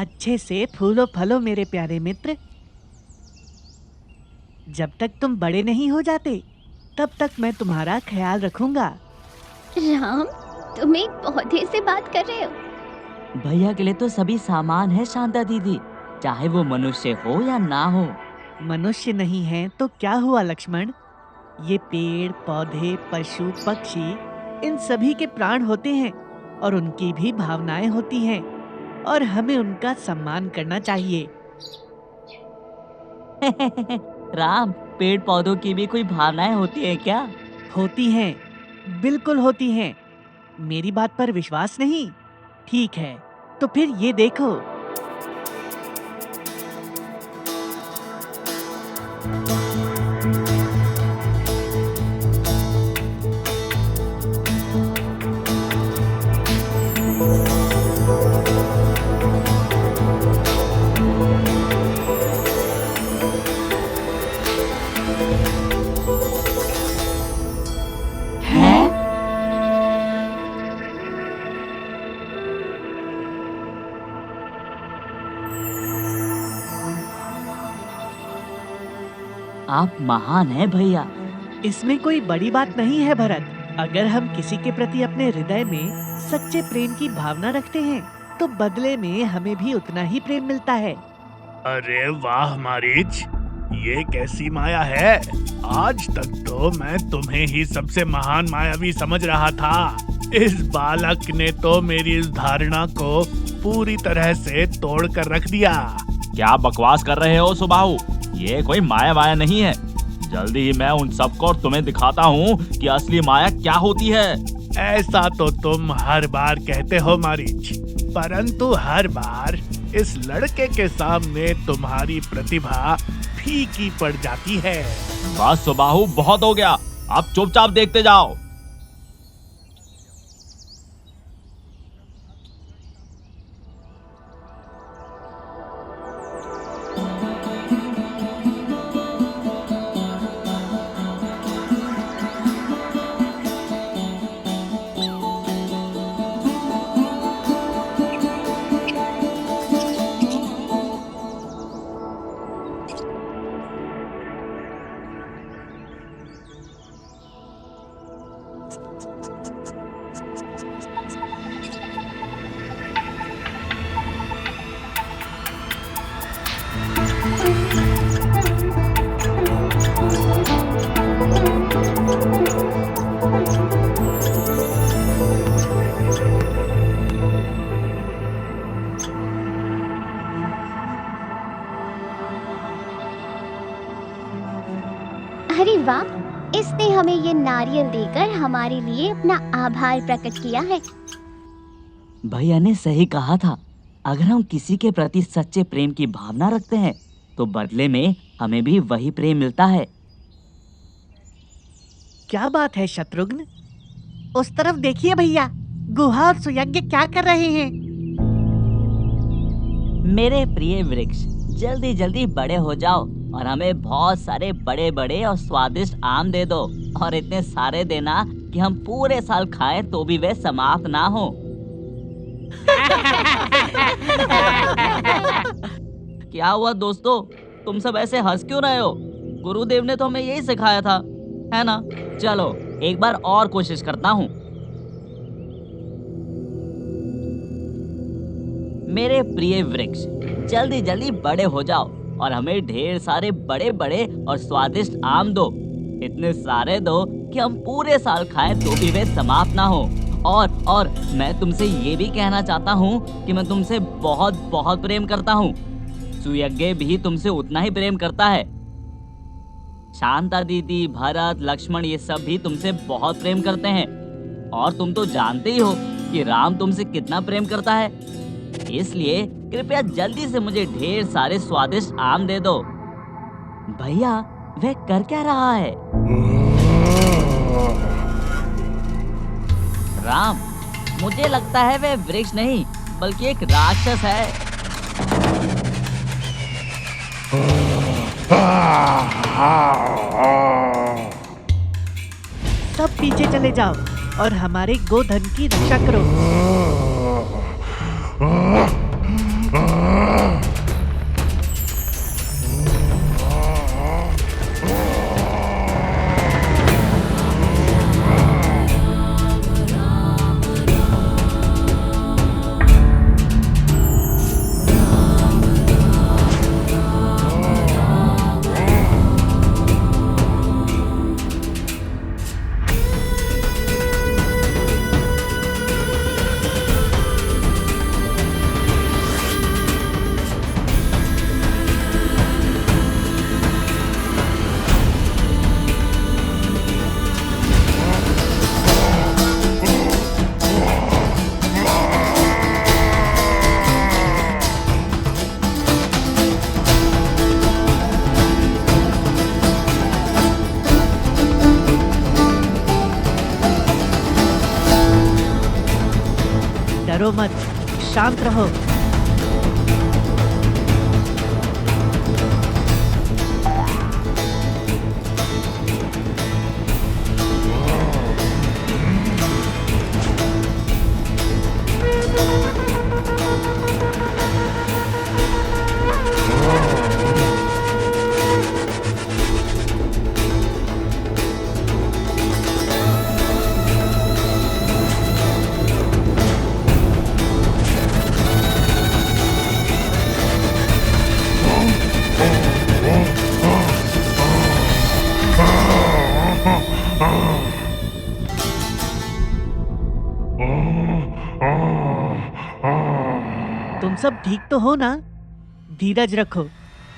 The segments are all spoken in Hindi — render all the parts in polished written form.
अच्छे से फूलो फलो मेरे प्यारे मित्र। जब तक तुम बड़े नहीं हो जाते तब तक मैं तुम्हारा ख्याल रखूंगा। राम, तुम एक पौधे से बात कर रहे हो? भैया के लिए तो सभी सामान है शांता दीदी, चाहे वो मनुष्य हो या ना हो। मनुष्य नहीं है तो क्या हुआ लक्ष्मण? ये पेड़ पौधे पशु पक्षी इन सभी के प्राण होते हैं और उनकी भी भावनाएं होती हैं और हमें उनका सम्मान करना चाहिए। राम, पेड़ पौधों की भी कोई भावनाएं होती है क्या? होती हैं, बिल्कुल होती हैं। मेरी बात पर विश्वास नहीं? ठीक है, तो फिर ये देखो। आप महान हैं भैया। इसमें कोई बड़ी बात नहीं है भरत। अगर हम किसी के प्रति अपने हृदय में सच्चे प्रेम की भावना रखते हैं तो बदले में हमें भी उतना ही प्रेम मिलता है। अरे वाह मारीच, ये कैसी माया है। आज तक तो मैं तुम्हें ही सबसे महान मायावी समझ रहा था। इस बालक ने तो मेरी इस धारणा को पूरी तरह से तोड़ कर रख दिया। क्या बकवास कर रहे हो सुबाहु? ये कोई माया वाया नहीं है। जल्दी ही मैं उन सबको और तुम्हें दिखाता हूँ कि असली माया क्या होती है। ऐसा तो तुम हर बार कहते हो मारीच, परंतु हर बार इस लड़के के सामने तुम्हारी प्रतिभा फीकी पड़ जाती है। बस सुबाहु, बहुत हो गया। अब चुपचाप देखते जाओ। अरे वाह, इसने हमें ये नारियल देकर हमारे लिए अपना आभार प्रकट किया है। भैया ने सही कहा था। अगर हम किसी के प्रति सच्चे प्रेम की भावना रखते हैं तो बदले में हमें भी वही प्रेम मिलता है। क्या बात है शत्रुघ्न? उस तरफ देखिए भैया, गुहा और सुयज्ञ क्या कर रहे हैं? मेरे प्रिय वृक्ष, जल्दी जल्दी बड़े हो जाओ और हमें बहुत सारे बड़े बड़े और स्वादिष्ट आम दे दो, और इतने सारे देना कि हम पूरे साल खाएं तो भी वे समाप्त ना हो। क्या हुआ दोस्तों, तुम सब ऐसे हंस क्यों रहे हो? गुरुदेव ने तो हमें यही सिखाया था, है ना? चलो एक बार और कोशिश करता हूँ। मेरे प्रिय वृक्ष, जल्दी जल्दी बड़े हो जाओ और हमें ढेर सारे बड़े बड़े और स्वादिष्ट आम दो। इतने सारे दो कि हम पूरे साल खाएं तो भी वे समाप्त ना हो। और मैं तुमसे ये भी कहना चाहता हूँ कि मैं तुमसे बहुत बहुत प्रेम करता हूँ। सुयज्ञ भी तुमसे उतना ही प्रेम करता है। शांता दीदी, भरत, लक्ष्मण, ये सब भी तुमसे बहुत प्रेम करते हैं। और तुम तो जानते ही हो कि राम तुमसे कितना प्रेम करता है। इसलिए कृपया जल्दी से मुझे ढेर सारे स्वादिष्ट आम दे दो। भैया, वह कर क्या रहा है? राम, मुझे लगता है वह वृक्ष नहीं बल्कि एक राक्षस है। सब पीछे चले जाओ और हमारे गोधन की रक्षा करो। डरो मत, शांत रहो। तुम सब ठीक तो हो ना? धीरज रखो,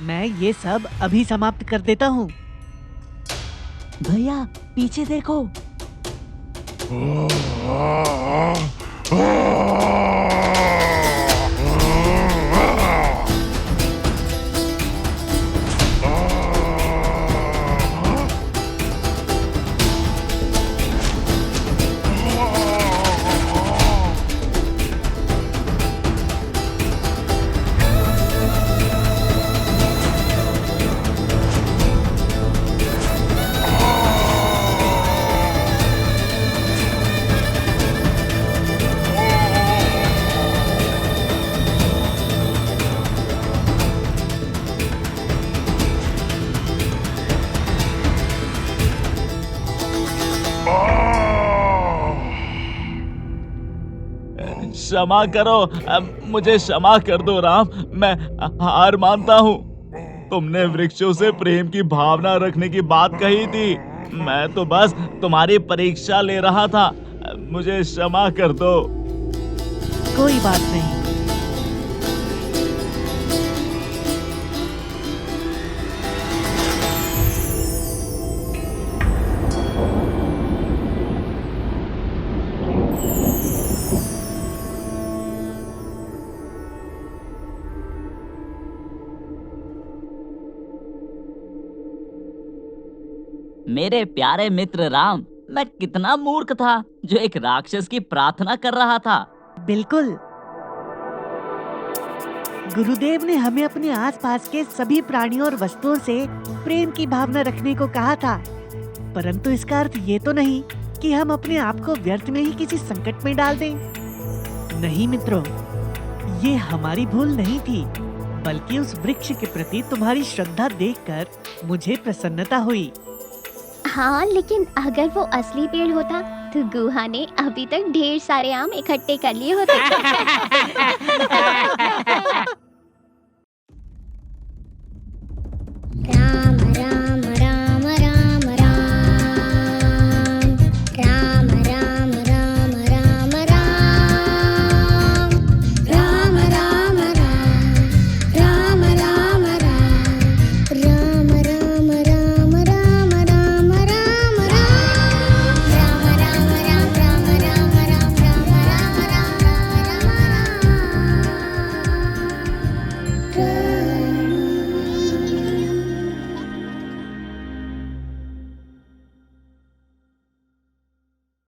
मैं ये सब अभी समाप्त कर देता हूँ। भैया पीछे देखो। क्षमा करो, मुझे क्षमा कर दो राम, मैं हार मानता हूँ। तुमने वृक्षों से प्रेम की भावना रखने की बात कही थी, मैं तो बस तुम्हारी परीक्षा ले रहा था, मुझे क्षमा कर दो। कोई बात नहीं। मेरे प्यारे मित्र राम, मैं कितना मूर्ख था जो एक राक्षस की प्रार्थना कर रहा था। बिल्कुल, गुरुदेव ने हमें अपने आसपास के सभी प्राणियों और वस्तुओं से प्रेम की भावना रखने को कहा था, परंतु इसका अर्थ ये तो नहीं कि हम अपने आप को व्यर्थ में ही किसी संकट में डाल दें। नहीं मित्रों, ये हमारी भूल नहीं थी, बल्कि उस वृक्ष के प्रति तुम्हारी श्रद्धा देखकर मुझे प्रसन्नता हुई। हाँ, लेकिन अगर वो असली पेड़ होता तो गुहा ने अभी तक ढेर सारे आम इकट्ठे कर लिए होते। राम राम